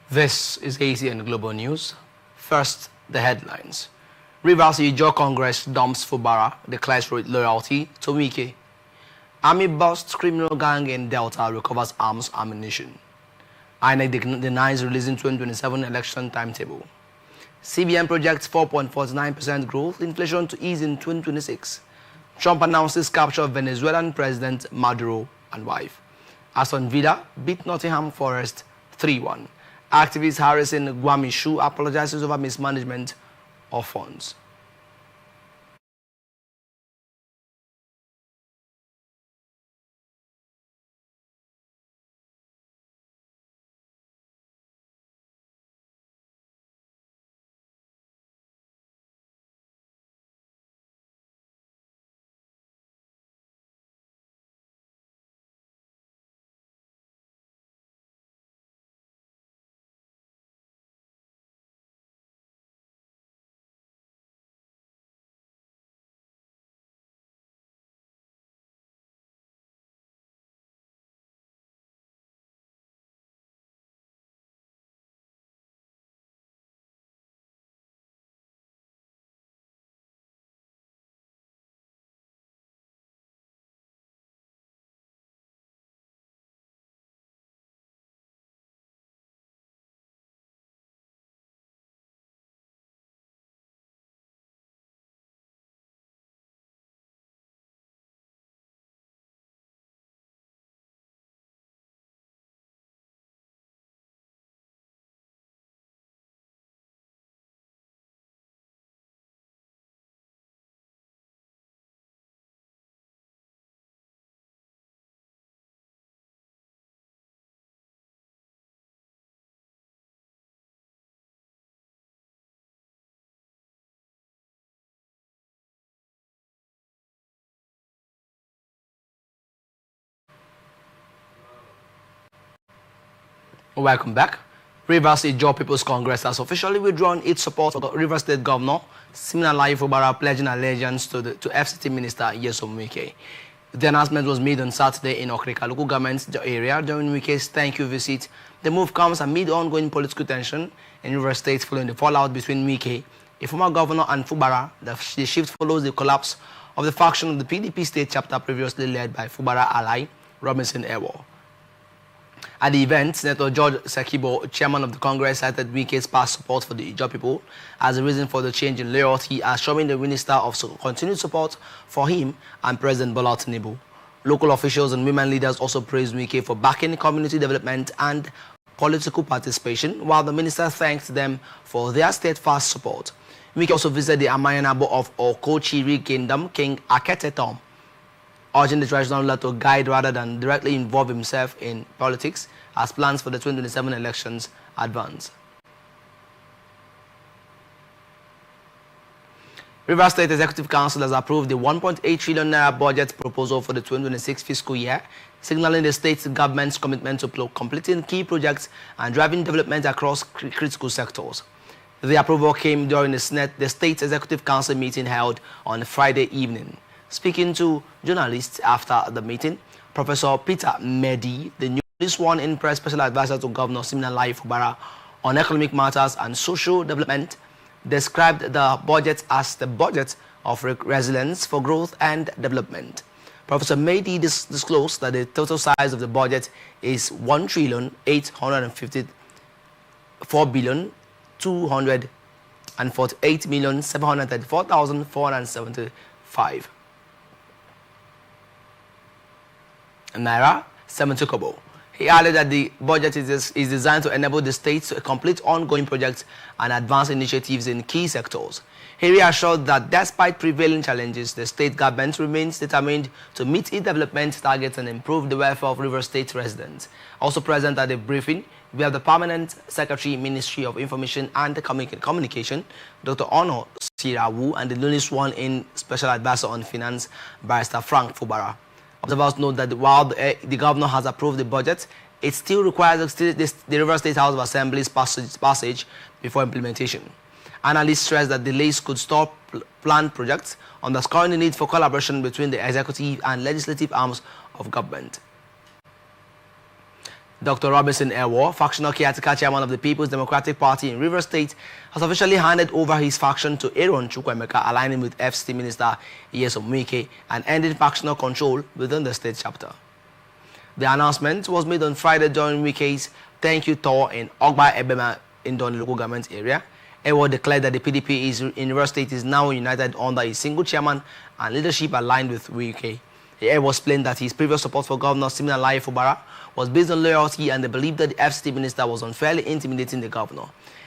This is ACN Global News. First, the headlines. Rivers Ijaw Congress dumps Fubara, declares loyalty to Wike. Army busts criminal gang in Delta, recovers arms ammunition. INEC denies releasing 2027 election timetable. CBN projects 4.49% growth, inflation to ease in 2026. Trump announces capture of Venezuelan President Maduro and wife. Aston Villa beat Nottingham Forest 3-1. Activist Harrison Guamishu apologizes over mismanagement of funds. Welcome back. Rivers Ijaw People's Congress has officially withdrawn its support for Rivers State Governor Siminalayi Fubara pledging allegiance to FCT Minister Nyesom Wike. The announcement was made on Saturday in Okrika local government area during Wike's thank you visit. The move comes amid ongoing political tension in Rivers State following the fallout between Wike, a former governor, and Fubara. The shift follows the collapse of the faction of the PDP state chapter previously led by Fubara ally Robinson Ewo. At the event, Senator George Sekibo, chairman of the Congress, cited Wike's past support for the Ijaw people as a reason for the change in loyalty, assuring the minister of continued support for him and President Bola Tinubu. Local officials and women leaders also praised Wike for backing community development and political participation, while the minister thanked them for their steadfast support. Wike also visited the Amayanabo of Okochiri Kingdom, King Aketetom, urging the traditional ruler to guide rather than directly involve himself in politics as plans for the 2027 elections advance. Rivers State Executive Council has approved the 1.8 trillion naira budget proposal for the 2026 fiscal year, signaling the state government's commitment to completing key projects and driving development across critical sectors. The approval came during the State Executive Council meeting held on Friday evening. Speaking to journalists after the meeting, Professor Peter Medi, the newly sworn-in press special advisor to Governor Siminalayi Fubara on economic matters and social development, described the budget as the budget of resilience for growth and development. Professor Medi disclosed that the total size of the budget is 1,854,248,734,475. Naira 70 kobo. He added that the budget is designed to enable the state to complete ongoing projects and advance initiatives in key sectors. He reassured that despite prevailing challenges, the state government remains determined to meet its development targets and improve the welfare of Rivers State residents. Also present at the briefing, we have the Permanent Secretary, Ministry of Information and Communication, Dr. Ono Sirawu, and the newly sworn-in Special Advisor on Finance, Barrister Frank Fubara. Observers note that while the governor has approved the budget, it still requires the Rivers State House of Assembly's passage before implementation. Analysts stress that delays could stop planned projects, underscoring the need for collaboration between the executive and legislative arms of government. Dr. Robinson Ewo, factional caretaker chairman of the People's Democratic Party in Rivers State, has officially handed over his faction to Aaron Chukwuemeka, aligning with FCT Minister Nyesom Wike and ending factional control within the state chapter. The announcement was made on Friday during Wike's thank you tour in Ogba Ebema in the local government area. Ewo declared that the PDP in Rivers State is now united under a single chairman and leadership aligned with Wike. Ewo explained that his previous support for Governor Siminalayi Fubara was based on loyalty and the belief that the FCT minister was unfairly intimidating the governor.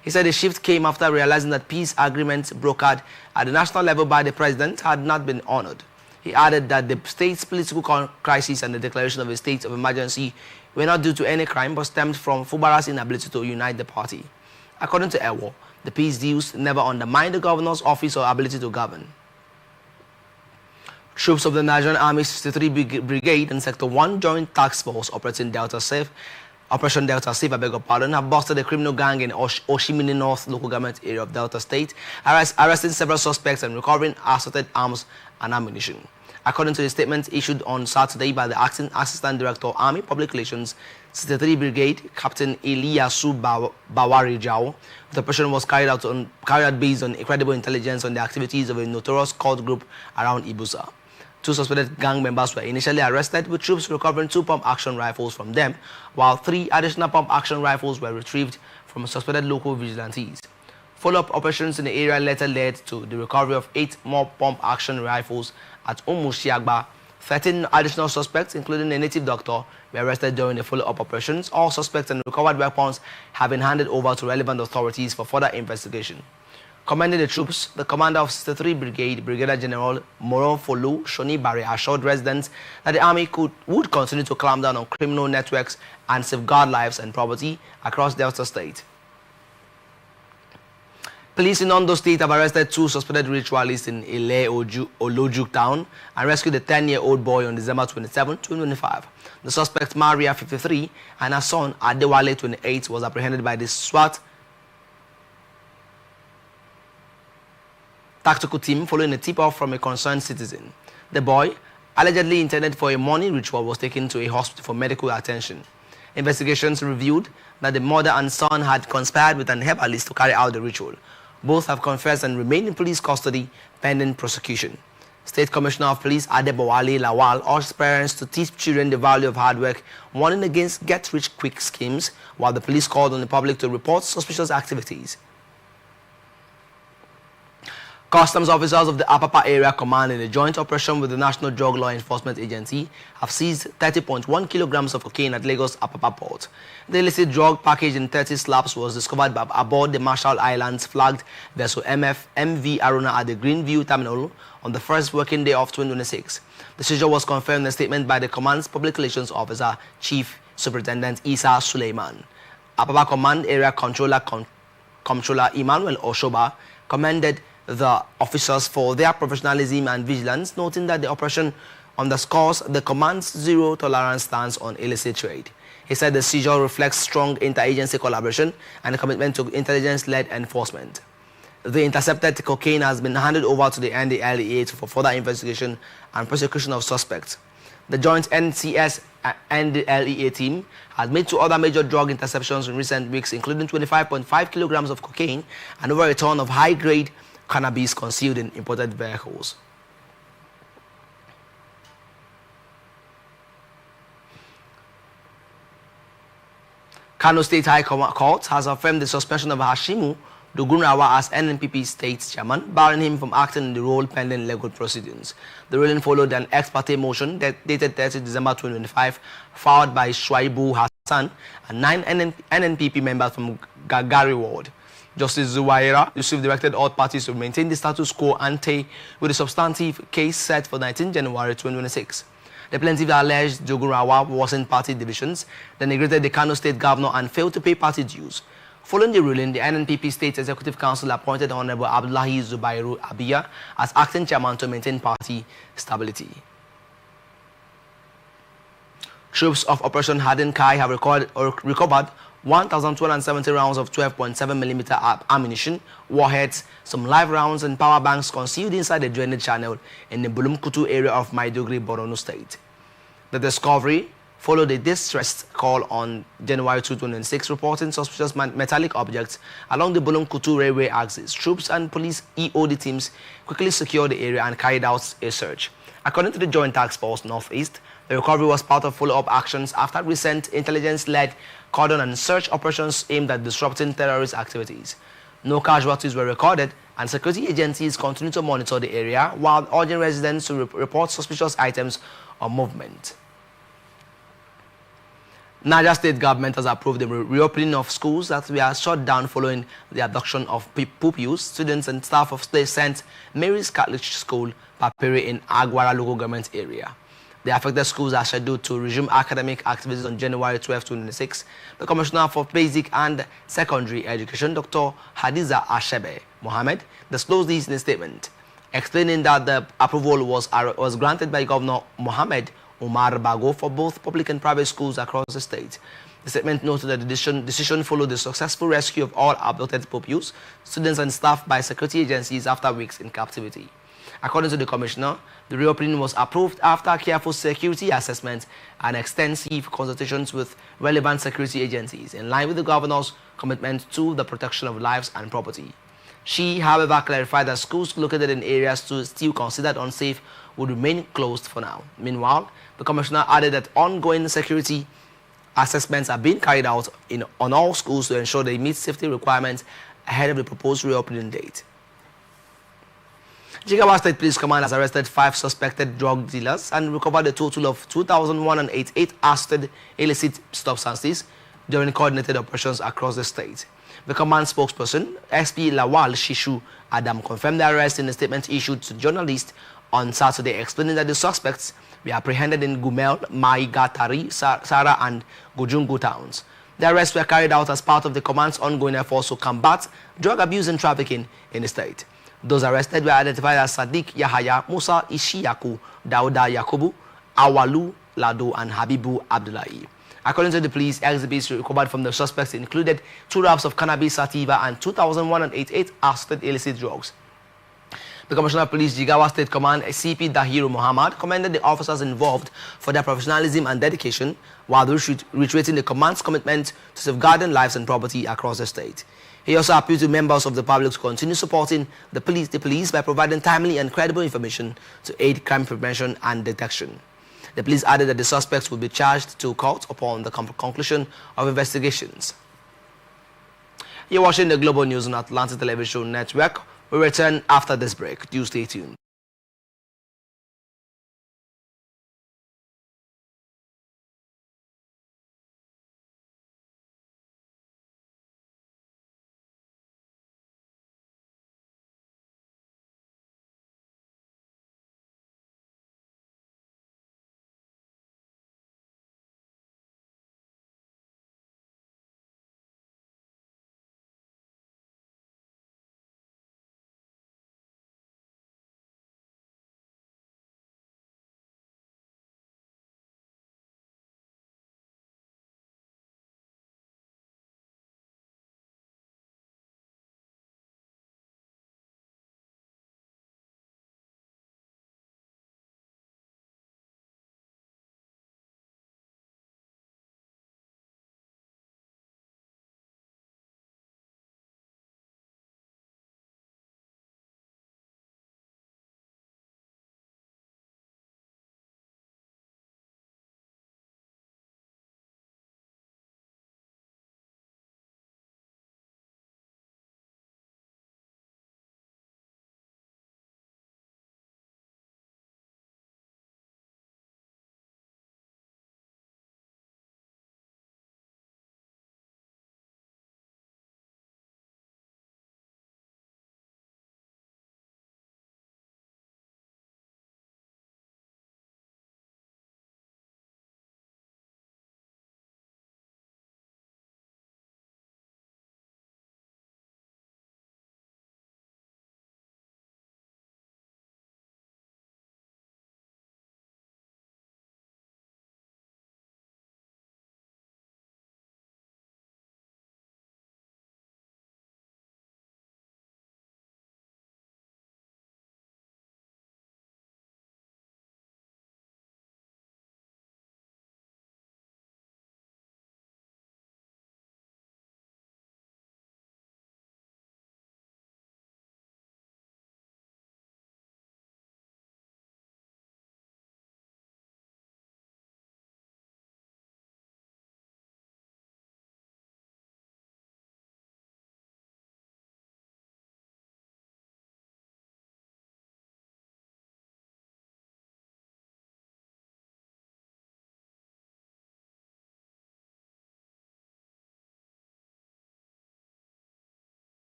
He said the shift came after realizing that peace agreements brokered at the national level by the president had not been honored. He added that the state's political crisis and the declaration of a state of emergency were not due to any crime but stemmed from Fubara's inability to unite the party. According to Ewo, the peace deals never undermined the governor's office or ability to govern. Troops of the Nigerian Army 63 Brigade and Sector 1 Joint Task Force Operation Delta Safe, have busted a criminal gang in Oshimini North local government area of Delta State, arresting several suspects and recovering assorted arms and ammunition. According to the statement issued on Saturday by the Acting Assistant Director Army Public Relations 63 Brigade, Captain Eliasu Bawarijao, the operation was carried out based on incredible intelligence on the activities of a notorious cult group around Ibusa. 2 suspected gang members were initially arrested, with troops recovering 2 pump-action rifles from them, while 3 additional pump-action rifles were retrieved from suspected local vigilantes. Follow-up operations in the area later led to the recovery of 8 more pump-action rifles at Omushiagba. 13 additional suspects, including a native doctor, were arrested during the follow-up operations. All suspects and recovered weapons have been handed over to relevant authorities for further investigation. Commanding the troops, the commander of 63 Brigade, Brigadier General Moron Folu Shoni Barre, assured residents that the army would continue to clamp down on criminal networks and safeguard lives and property across Delta State. Police in Ondo State have arrested 2 suspected ritualists in Olojuk town and rescued a 10-year-old boy on December 27, 2025. The suspect, Maria, 53, and her son, Adewale, 28, was apprehended by the SWAT tactical team following a tip-off from a concerned citizen. The boy, allegedly intended for a morning ritual, was taken to a hospital for medical attention. Investigations revealed that the mother and son had conspired with an herbalist to carry out the ritual. Both have confessed and remain in police custody pending prosecution. State Commissioner of Police Adebowale Lawal urged parents to teach children the value of hard work, warning against get-rich-quick schemes, while the police called on the public to report suspicious activities. Customs officers of the Apapa Area Command in a joint operation with the National Drug Law Enforcement Agency have seized 30.1 kilograms of cocaine at Lagos Apapa Port. The illicit drug packaged in 30 slabs was discovered aboard the Marshall Islands flagged vessel MV Aruna at the Greenview Terminal on the first working day of 2026. The seizure was confirmed in a statement by the command's public relations officer, Chief Superintendent Isa Suleiman. Apapa Command Area Controller Emmanuel Oshoba commended the officers for their professionalism and vigilance, noting that the operation underscores the command's zero-tolerance stance on illicit trade. He said the seizure reflects strong interagency collaboration and a commitment to intelligence-led enforcement. The intercepted cocaine has been handed over to the NDLEA for further investigation and prosecution of suspects. The joint NCS-NDLEA team has made 2 other major drug interceptions in recent weeks, including 25.5 kilograms of cocaine and over a ton of high-grade cannabis concealed in imported vehicles. Kano State High Court has affirmed the suspension of Hashimu Dogunrawa as NNPP state chairman, barring him from acting in the role pending legal proceedings. The ruling followed an ex parte motion dated 30 December 2025, filed by Shuaibu Hassan and 9 NNPP members from Gagari Ward. Justice Zuwaira Yusuf directed all parties to maintain the status quo ante with a substantive case set for 19 January 2026. The plaintiff alleged Dogunrawa worsened party divisions, denigrated the Kano State governor, and failed to pay party dues. Following the ruling, the NNPP State Executive Council appointed Honorable Abdullahi Zubairu Abiya as acting chairman to maintain party stability. Troops of Operation Harden Kai have recovered 1,270 rounds of 12.7mm ammunition, warheads, some live rounds, and power banks concealed inside the drainage channel in the Bulumkutu area of Maiduguri, Borno State. The discovery followed a distress call on January 2006 reporting suspicious metallic objects along the Bolon-Kutu railway axis. Troops and police EOD teams quickly secured the area and carried out a search. According to the Joint Task Force Northeast, the recovery was part of follow-up actions after recent intelligence-led cordon and search operations aimed at disrupting terrorist activities. No casualties were recorded, and security agencies continue to monitor the area while urging residents to report suspicious items or movement. Niger State government has approved the reopening of schools that were shut down following the abduction of pupils, students and staff of St. Mary's Catholic School, Papiri in Agwara local government area. The affected schools are scheduled to resume academic activities on January 12, 2026. The Commissioner for Basic and Secondary Education, Dr. Hadiza Ashebe Mohammed, disclosed this in a statement, explaining that the approval was granted by Governor Mohammed Umar Bago for both public and private schools across the state. The statement noted that the decision followed the successful rescue of all abducted pupils, students and staff by security agencies after weeks in captivity. According to the Commissioner, the reopening was approved after careful security assessment and extensive consultations with relevant security agencies, in line with the Governor's commitment to the protection of lives and property. She, however, clarified that schools located in areas still considered unsafe would remain closed for now. Meanwhile, the Commissioner added that ongoing security assessments are being carried out on all schools to ensure they meet safety requirements ahead of the proposed reopening date. Jigawa State Police Command has arrested 5 suspected drug dealers and recovered a total of 2,188 arrested illicit substances during coordinated operations across the state. The command spokesperson, SP Lawal Shishu Adam, confirmed the arrest in a statement issued to journalists on Saturday, explaining that the suspects were apprehended in Gumel, Maigatari, Sara and Gujungu towns. The arrests were carried out as part of the command's ongoing efforts to combat drug abuse and trafficking in the state. Those arrested were identified as Sadiq Yahaya, Musa Ishiyaku, Dauda Yakubu, Awalu Lado and Habibu Abdullahi. According to the police, exhibits recovered from the suspects included 2 wraps of cannabis sativa and 2,188 arrested illicit drugs. The Commissioner of Police, Jigawa State Command, CP Dahiru Muhammad, commended the officers involved for their professionalism and dedication, while reiterating the command's commitment to safeguarding lives and property across the state. He also appealed to members of the public to continue supporting the police by providing timely and credible information to aid crime prevention and detection. The police added that the suspects will be charged to court upon the conclusion of investigations. You're watching the Global News on Atlantic Television Network. We return after this break. Do stay tuned.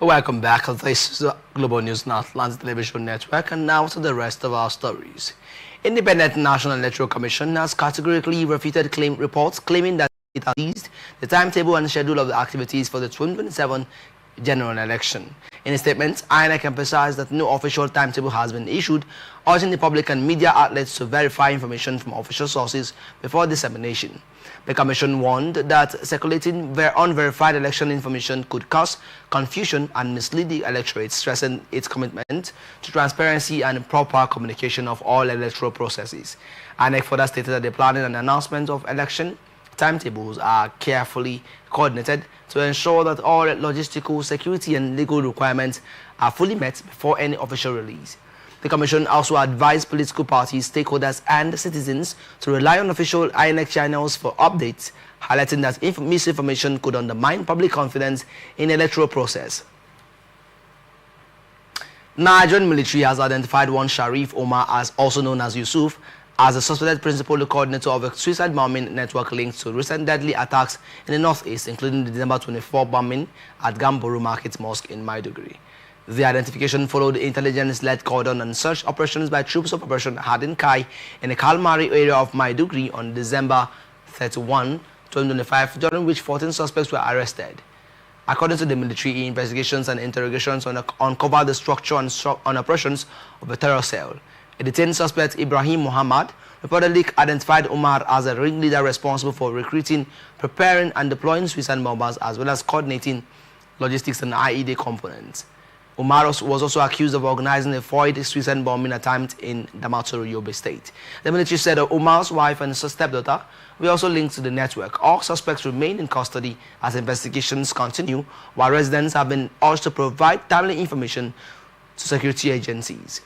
Welcome back. This is Global News on Atlantic Television Network, and now to the rest of our stories. Independent National Electoral Commission has categorically refuted reports claiming that it has seized the timetable and schedule of the activities for the 2027 general election. In a statement, INEC emphasized that no official timetable has been issued, urging the public and media outlets to verify information from official sources before dissemination. The Commission warned that circulating unverified election information could cause confusion and mislead the electorate, stressing its commitment to transparency and proper communication of all electoral processes. INEC further stated that the planning and announcement of election timetables are carefully coordinated to ensure that all logistical, security and legal requirements are fully met before any official release. The Commission also advised political parties, stakeholders and citizens to rely on official INEC channels for updates, highlighting that misinformation could undermine public confidence in the electoral process. Nigerian military has identified one Sharif Omar, as also known as Yusuf, as the suspected principal coordinator of a suicide bombing network linked to recent deadly attacks in the northeast, including the December 24 bombing at Gamboro Market Mosque in Maiduguri. The identification followed intelligence-led cordon and search operations by troops of Operation Hardin Kai in the Kalmari area of Maiduguri on December 31, 2025, during which 14 suspects were arrested. According to the military, investigations and interrogations uncovered the structure and operations of a terror cell. A detained suspect, Ibrahim Muhammad, reportedly identified Omar as a ringleader responsible for recruiting, preparing and deploying suicide bombers, as well as coordinating logistics and IED components. Omar was also accused of organizing a foiled suicide bombing attempt in Damaturu, Yobe State. The military said that Omar's wife and stepdaughter were also linked to the network. All suspects remain in custody as investigations continue, while residents have been urged to provide timely information to security agencies.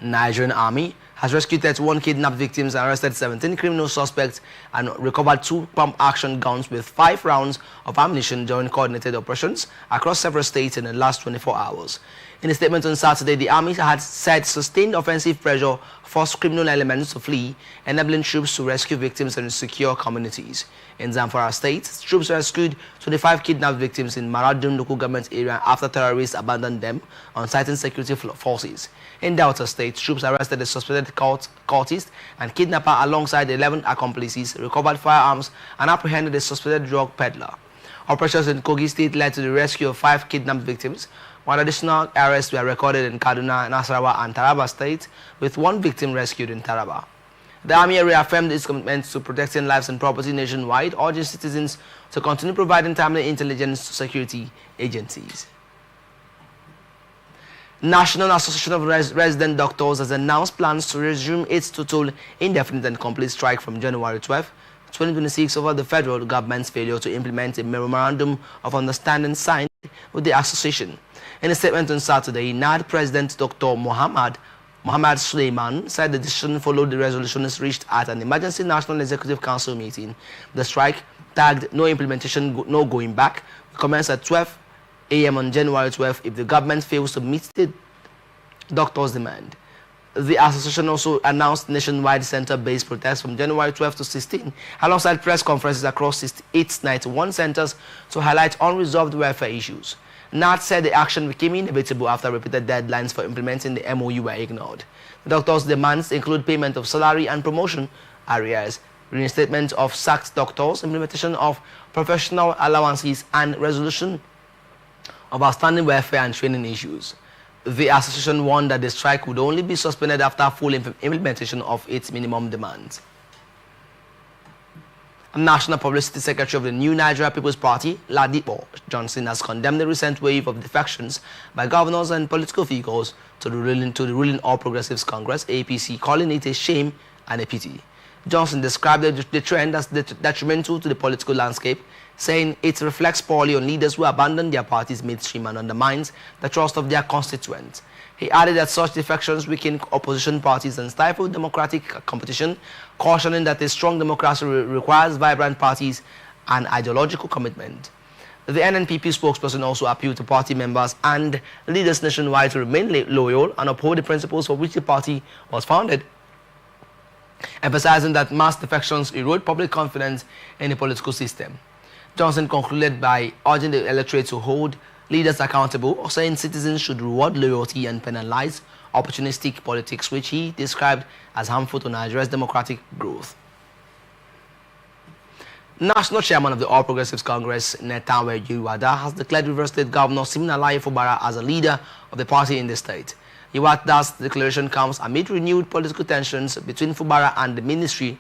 Nigerian Army has rescued 31 kidnapped victims and arrested 17 criminal suspects and recovered 2 pump-action guns with 5 rounds of ammunition during coordinated operations across several states in the last 24 hours. In a statement on Saturday, the Army had said sustained offensive pressure forced criminal elements to flee, enabling troops to rescue victims and secure communities. In Zamfara State, troops rescued 25 kidnapped victims in Maradun local government area after terrorists abandoned them on citing security forces. In Delta State, troops arrested a suspected cultist and kidnapper alongside 11 accomplices, recovered firearms, and apprehended a suspected drug peddler. Operations in Kogi State led to the rescue of 5 kidnapped victims, while additional arrests were recorded in Kaduna, Nasarawa, and Taraba State, with 1 victim rescued in Taraba. The Army reaffirmed its commitment to protecting lives and property nationwide, urging citizens to continue providing timely intelligence to security agencies. National Association of Resident Doctors has announced plans to resume its total, indefinite and complete strike from January 12, 2026 over the federal government's failure to implement a memorandum of understanding signed with the association. In a statement on Saturday, NAD President Dr. Mohammed Suleiman said the decision followed the resolutions reached at an emergency National Executive Council meeting. The strike, tagged "No Implementation, No Going Back," will commence at 12 a.m. on January 12 if the government fails to meet the doctors' demand. The association also announced nationwide center-based protests from January 12 to 16, alongside press conferences across its 91 centers to highlight unresolved welfare issues. NAT said the action became inevitable after repeated deadlines for implementing the MOU were ignored. The doctors' demands include payment of salary and promotion arrears, reinstatement of sacked doctors, implementation of professional allowances, and resolution of outstanding welfare and training issues. The association warned that the strike would only be suspended after full implementation of its minimum demands. National Publicity Secretary of the New Nigeria People's Party, Ladipo Johnson, has condemned the recent wave of defections by governors and political figures to the ruling All Progressives Congress, APC, calling it a shame and a pity. Johnson described the trend as detrimental to the political landscape, saying it reflects poorly on leaders who abandon their parties midstream and undermines the trust of their constituents. He added that such defections weaken opposition parties and stifle democratic competition, cautioning that a strong democracy requires vibrant parties and ideological commitment. The NNPP spokesperson also appealed to party members and leaders nationwide to remain loyal and uphold the principles for which the party was founded, emphasizing that mass defections erode public confidence in the political system. Johnson concluded by urging the electorate to hold leaders accountable, saying citizens should reward loyalty and penalize opportunistic politics, which he described as harmful to Nigeria's democratic growth. National Chairman of the All Progressives Congress, Netawe Yiwada, has declared Rivers State Governor Siminalayi Fubara as a leader of the party in the state. Yiwada's declaration comes amid renewed political tensions between Fubara and the Minister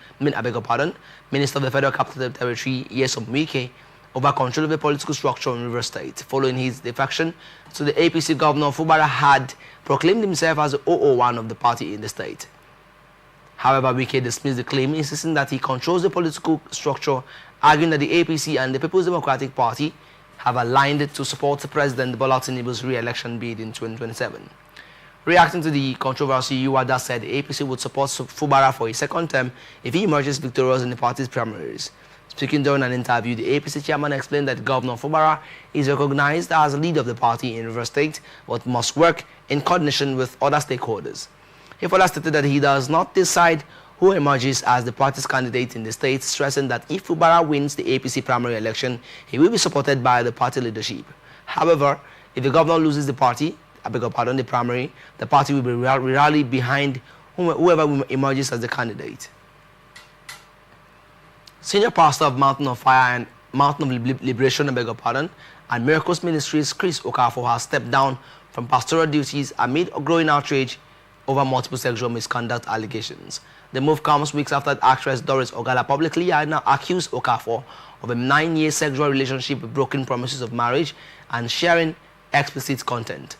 of the Federal Capital Territory, Nyesom Wike, over control of the political structure in Rivers State. Following his defection to the APC governor, Fubara had proclaimed himself as the 001 of the party in the state. However, Wike dismissed the claim, insisting that he controls the political structure, arguing that the APC and the People's Democratic Party have aligned to support President Bola Tinubu's re-election bid in 2027. Reacting to the controversy, Yiwada said the APC would support Fubara for a second term if he emerges victorious in the party's primaries. Speaking during an interview, the APC chairman explained that Governor Fubara is recognized as a leader of the party in Rivers State, but must work in coordination with other stakeholders. He further stated that he does not decide who emerges as the party's candidate in the state, stressing that if Fubara wins the APC primary election, he will be supported by the party leadership. However, if the governor loses the primary, the party will be rally behind whoever emerges as the candidate. Senior pastor of Mountain of Fire and Mountain of Liberation, and Miracles Ministries, Chris Okafor, has stepped down from pastoral duties amid growing outrage over multiple sexual misconduct allegations. The move comes weeks after actress Doris Ogala publicly now accused Okafor of a 9-year sexual relationship with broken promises of marriage and sharing explicit content.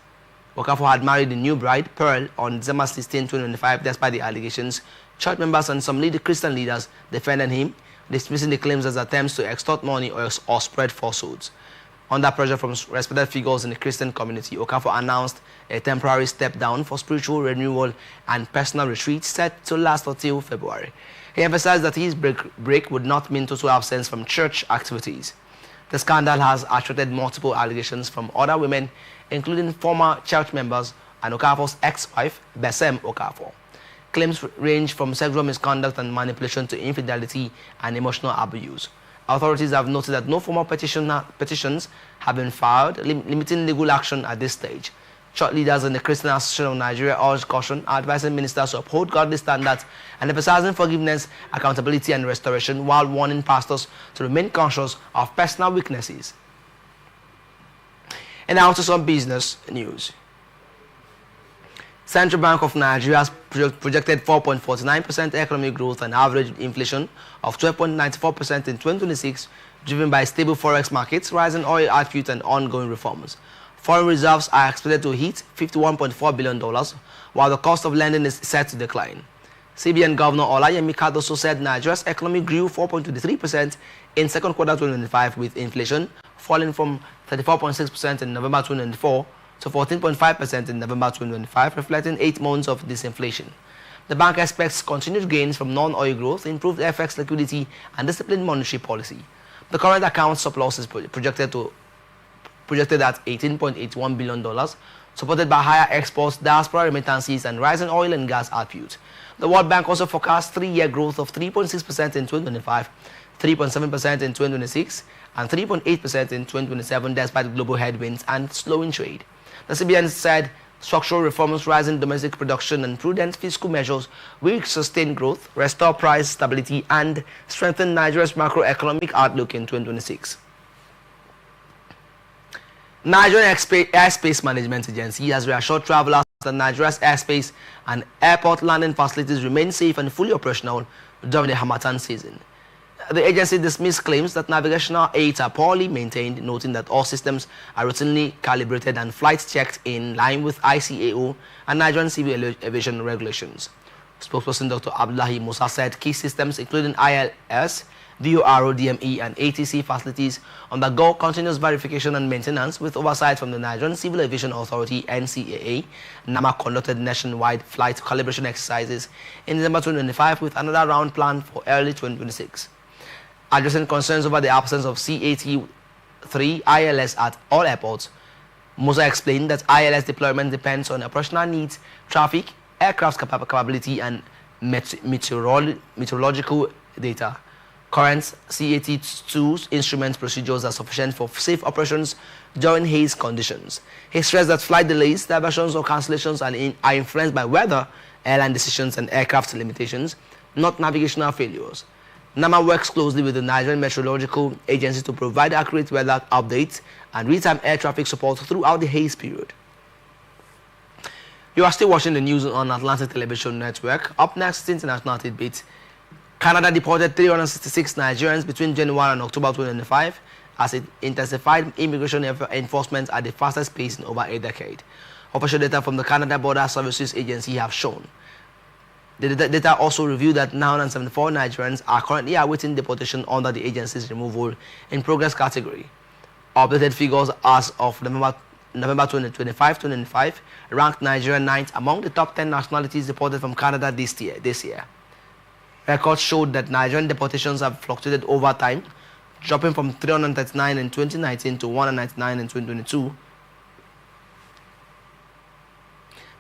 Okafor had married the new bride, Pearl, on December 16, 2025, despite the allegations. Church members and some Christian leaders defended him, dismissing the claims as attempts to extort money or spread falsehoods. Under pressure from respected figures in the Christian community, Okafor announced a temporary step down for spiritual renewal and personal retreat set to last until February. He emphasized that his break would not mean total absence from church activities. The scandal has attracted multiple allegations from other women, including former church members and Okafor's ex-wife, Besem Okafor. Claims range from sexual misconduct and manipulation to infidelity and emotional abuse. Authorities have noted that no formal petitions have been filed, limiting legal action at this stage. Church leaders in the Christian Association of Nigeria urged caution, advising ministers to uphold godly standards and emphasizing forgiveness, accountability, and restoration, while warning pastors to remain conscious of personal weaknesses. And now to some business news. Central Bank of Nigeria has projected 4.49% economic growth and average inflation of 12.94% in 2026, driven by stable forex markets, rising oil output, and ongoing reforms. Foreign reserves are expected to hit $51.4 billion, while the cost of lending is set to decline. CBN Governor Olayemi Cardoso said Nigeria's economy grew 4.23% in second quarter 2025, with inflation falling from 34.6% in November 2024 to 14.5% in November 2025, reflecting 8 months of disinflation. The bank expects continued gains from non-oil growth, improved FX liquidity, and disciplined monetary policy. The current account surplus is projected at $18.81 billion, supported by higher exports, diaspora remittances, and rising oil and gas output. The World Bank also forecasts 3-year growth of 3.6% in 2025, 3.7% in 2026, and 3.8% in 2027, despite global headwinds and slowing trade. The CBN said structural reforms, rising domestic production, and prudent fiscal measures will sustain growth, restore price stability, and strengthen Nigeria's macroeconomic outlook in 2026. Nigerian Airspace Management Agency has reassured travelers that Nigeria's airspace and airport landing facilities remain safe and fully operational during the Harmattan season. The agency dismissed claims that navigational aids are poorly maintained, noting that all systems are routinely calibrated and flights checked in line with ICAO and Nigerian civil aviation regulations. Spokesperson Dr. Abdullahi Musa said key systems including ILS, VORO, DME, and ATC facilities undergo continuous verification and maintenance with oversight from the Nigerian Civil Aviation Authority (NCAA). NAMA conducted nationwide flight calibration exercises in December 2025 with another round planned for early 2026. Addressing concerns over the absence of CAT-3 ILS at all airports, Musa explained that ILS deployment depends on operational needs, traffic, aircraft capability, and meteorological data. Current C-82 instrument procedures are sufficient for safe operations during haze conditions. He stressed that flight delays, diversions or cancellations are influenced by weather, airline decisions and aircraft limitations, not navigational failures. NAMA works closely with the Nigerian Meteorological Agency to provide accurate weather updates and real-time air traffic support throughout the haze period. You are still watching the news on Atlantic Television Network. Up next, international tidbits. Canada deported 366 Nigerians between January and October 2025 as it intensified immigration enforcement at the fastest pace in over a decade. Official data from the Canada Border Services Agency have shown. The data also revealed that 974 Nigerians are currently awaiting deportation under the agency's removal in progress category. Updated figures as of November 2025 ranked Nigeria 9th among the top 10 nationalities deported from Canada this year. Records showed that Nigerian deportations have fluctuated over time, dropping from 339 in 2019 to 199 in 2022,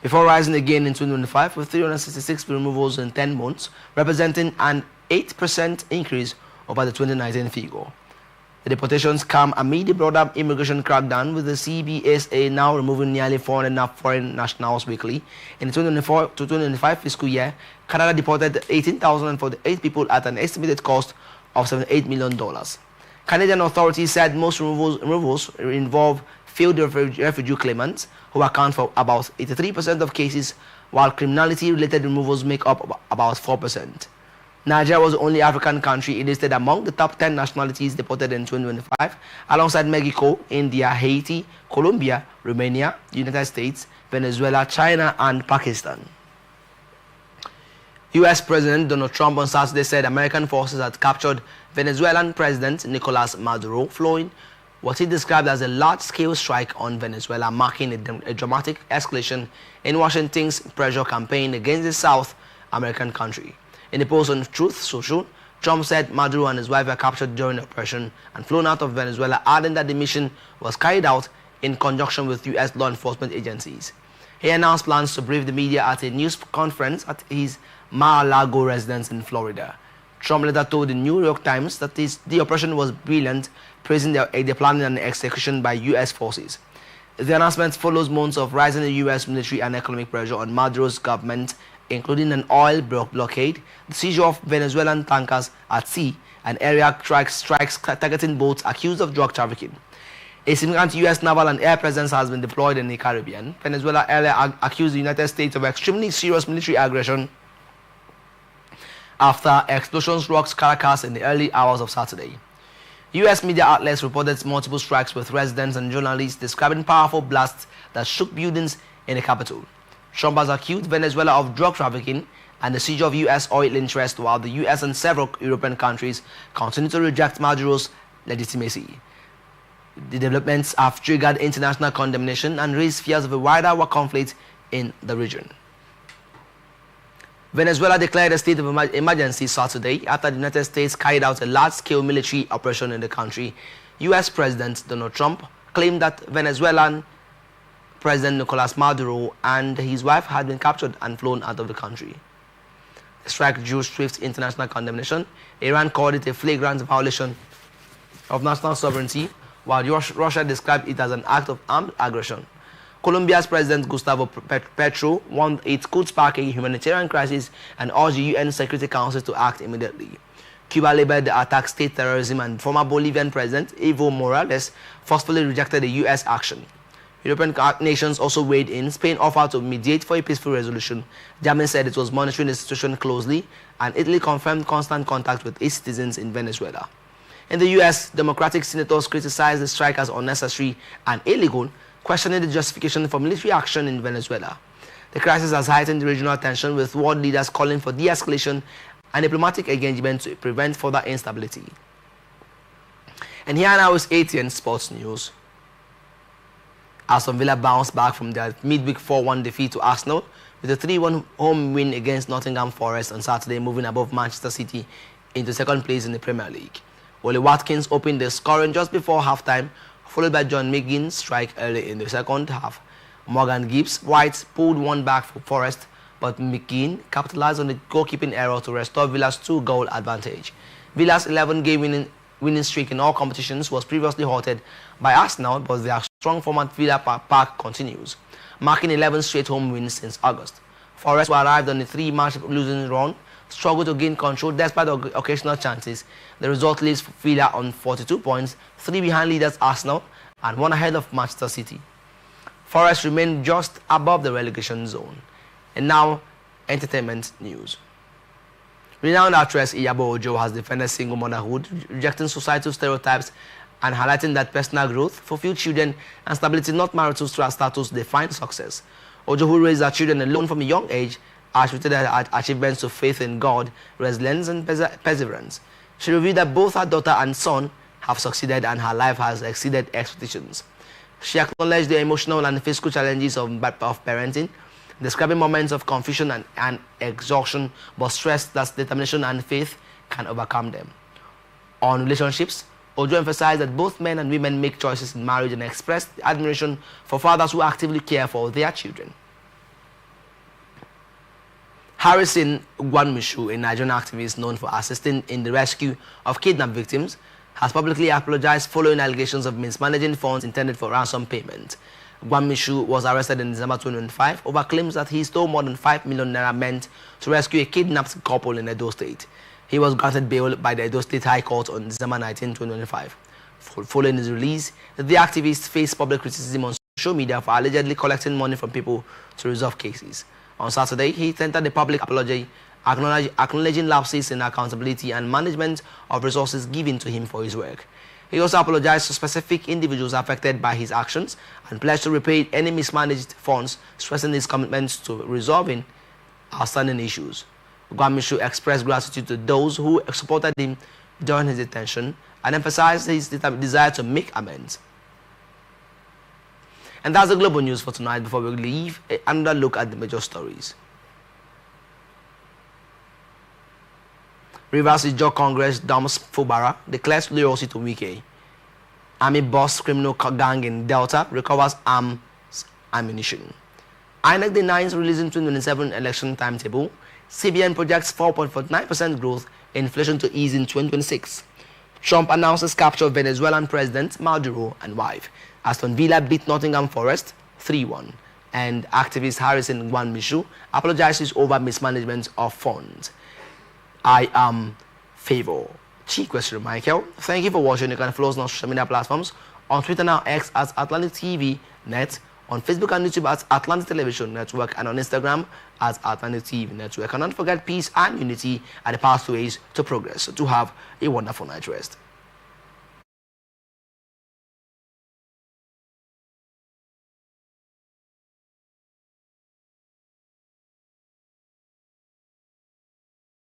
before rising again in 2025 with 366 removals in 10 months, representing an 8% increase over the 2019 figure. The deportations come amid the broader immigration crackdown, with the CBSA now removing nearly 400 foreign nationals weekly. In the 2024 to 2025 fiscal year, Canada deported 18,048 people at an estimated cost of $78 million. Canadian authorities said most removals involve failed refugee claimants, who account for about 83% of cases, while criminality-related removals make up about 4%. Nigeria was the only African country listed among the top 10 nationalities deported in 2025, alongside Mexico, India, Haiti, Colombia, Romania, United States, Venezuela, China, and Pakistan. U.S. President Donald Trump on Saturday said American forces had captured Venezuelan President Nicolas Maduro, following what he described as a large-scale strike on Venezuela, marking a dramatic escalation in Washington's pressure campaign against the South American country. In a post on Truth Social, Trump said Maduro and his wife were captured during the operation and flown out of Venezuela, adding that the mission was carried out in conjunction with U.S. law enforcement agencies. He announced plans to brief the media at a news conference at his Mar-a-Lago residence in Florida. Trump later told the New York Times that the operation was brilliant, praising the planning and execution by U.S. forces. The announcement follows months of rising U.S. military and economic pressure on Maduro's government, including an oil blockade, the seizure of Venezuelan tankers at sea, and area strikes targeting boats accused of drug trafficking. A significant U.S. naval and air presence has been deployed in the Caribbean. Venezuela earlier accused the United States of extremely serious military aggression after explosions rocked Caracas in the early hours of Saturday. U.S. media outlets reported multiple strikes, with residents and journalists describing powerful blasts that shook buildings in the capital. Trump has accused Venezuela of drug trafficking and the seizure of U.S. oil interests, while the U.S. and several European countries continue to reject Maduro's legitimacy. The developments have triggered international condemnation and raised fears of a wider war conflict in the region. Venezuela declared a state of emergency Saturday after the United States carried out a large-scale military operation in the country. U.S. President Donald Trump claimed that Venezuelan President Nicolas Maduro and his wife had been captured and flown out of the country. The strike drew swift international condemnation. Iran called it a flagrant violation of national sovereignty, while Russia described it as an act of armed aggression. Colombia's President Gustavo Petro warned it could spark a humanitarian crisis and urged the UN Security Council to act immediately. Cuba labeled the attack state terrorism, and former Bolivian President Evo Morales forcefully rejected the U.S. action. European nations also weighed in. Spain offered to mediate for a peaceful resolution. Germany said it was monitoring the situation closely, and Italy confirmed constant contact with its citizens in Venezuela. In the U.S., Democratic senators criticized the strike as unnecessary and illegal, questioning the justification for military action in Venezuela. The crisis has heightened regional tension, with world leaders calling for de-escalation and diplomatic engagement to prevent further instability. And here now is ATN Sports News. Aston Villa bounced back from their midweek 4-1 defeat to Arsenal with a 3-1 home win against Nottingham Forest on Saturday, moving above Manchester City into second place in the Premier League. Oli Watkins opened the scoring just before halftime, followed by John McGinn's strike early in the second half. Morgan Gibbs White pulled one back for Forest, but McKean capitalized on the goalkeeping error to restore Villa's 2-goal advantage. Villa's 11-game winning streak in all competitions was previously halted by Arsenal, but their strong form at Villa Park continues, marking 11 straight home wins since August. Forest, who arrived on a 3-match losing run, struggled to gain control despite occasional chances. The result leaves Villa on 42 points, 3 behind leaders Arsenal and 1 ahead of Manchester City. Forest remain just above the relegation zone. And now, entertainment news. Renowned actress Iyabo Ojo has defended single motherhood, rejecting societal stereotypes and highlighting that personal growth, fulfilled children, and stability, not marital status, define success. Ojo, who raised her children alone from a young age, attributed her achievements to faith in God, resilience, and perseverance. She revealed that both her daughter and son have succeeded and her life has exceeded expectations. She acknowledged the emotional and physical challenges of parenting, describing moments of confusion and exhaustion, but stressed that determination and faith can overcome them. On relationships, Ojo emphasized that both men and women make choices in marriage and expressed admiration for fathers who actively care for their children. Harrison Gwanmishu, a Nigerian activist known for assisting in the rescue of kidnapped victims, has publicly apologized following allegations of mismanaging funds intended for ransom payment. Gwanmishu was arrested in December 2005 over claims that he stole more than 5 million naira meant to rescue a kidnapped couple in Edo State. He was granted bail by the Edo State High Court on December 19, 2025. Following his release, the activist faced public criticism on social media for allegedly collecting money from people to resolve cases. On Saturday, he tendered a public apology, acknowledging lapses in accountability and management of resources given to him for his work. He also apologized to specific individuals affected by his actions and pledged to repay any mismanaged funds, stressing his commitments to resolving outstanding issues. Gwanmishu expressed gratitude to those who supported him during his detention and emphasized his desire to make amends. And that's the global news for tonight. Before we leave, another look at the major stories. Rivers Ijaw Congress dumps Fubara, declares loyalty to Wike. Army boss criminal gang in Delta recovers arms ammunition. INEC denies releasing 2027 election timetable. CBN projects 4.49% growth, inflation to ease in 2026. Trump announces capture of Venezuelan President Maduro and wife. Aston Villa beat Nottingham Forest 3-1. And activist Harrison Gwanmishu apologizes over mismanagement of funds. I am Favor. Chief Question Michael. Thank you for watching. You can follow us on social media platforms. On Twitter now, X as Atlantic TV Net. On Facebook and YouTube as Atlantic Television Network. And on Instagram as Atlantic TV Network. And don't forget, peace and unity are the pathways to progress. So to have a wonderful night rest.